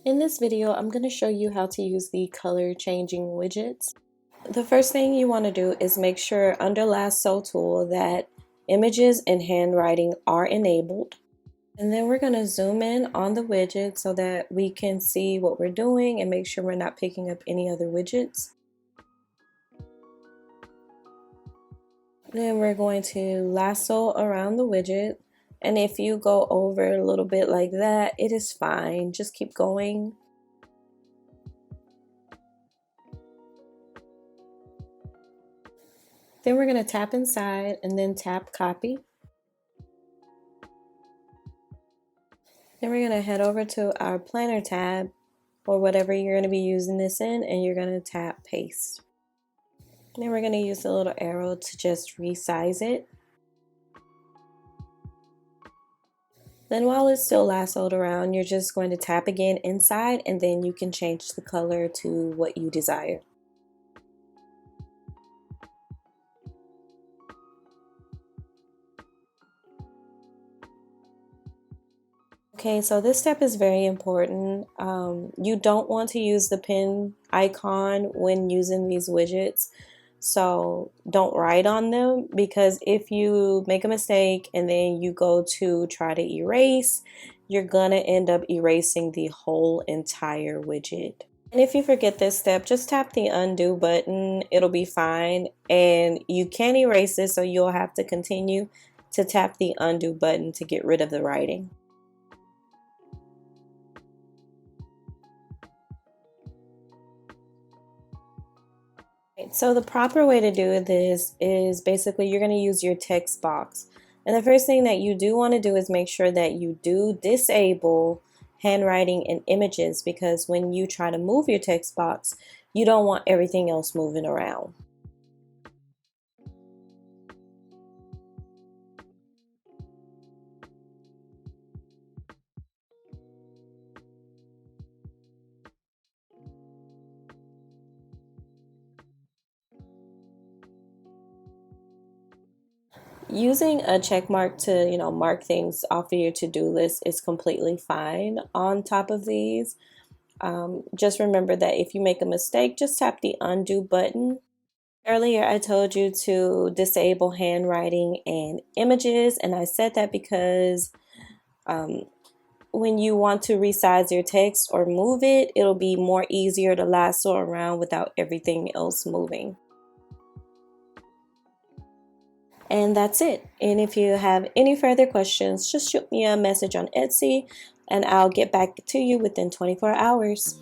In this video, I'm going to show you how to use the color changing widgets. The first thing you want to do is make sure under Lasso tool that images and handwriting are enabled. And then we're going to zoom in on the widget so that we can see what we're doing and make sure we're not picking up any other widgets. Then we're going to lasso around the widget. And if you go over a little bit like that, it is fine. Just keep going. Then we're going to tap inside and then tap copy. Then we're going to head over to our planner tab or whatever you're going to be using this in, and you're going to tap paste. Then we're going to use the little arrow to just resize it. Then while it's still lassoed around, you're just going to tap again inside, and then you can change the color to what you desire. Okay, so this step is very important. You don't want to use the pen icon when using these widgets. So don't write on them, because if you make a mistake and then you go to try to erase, you're gonna end up erasing the whole entire widget. And if you forget this step, just tap the undo button, it'll be fine. And you can erase this, so you'll have to continue to tap the undo button to get rid of the writing. So the proper way to do this is basically you're going to use your text box. And the first thing that you do want to do is make sure that you do disable handwriting and images, because when you try to move your text box, you don't want everything else moving around. Using a check mark to, mark things off of your to-do list is completely fine on top of these. Just remember that if you make a mistake, just tap the undo button. Earlier, I told you to disable handwriting and images, and I said that because when you want to resize your text or move it, it'll be more easier to lasso around without everything else moving. And that's it. And if you have any further questions, just shoot me a message on Etsy and I'll get back to you within 24 hours.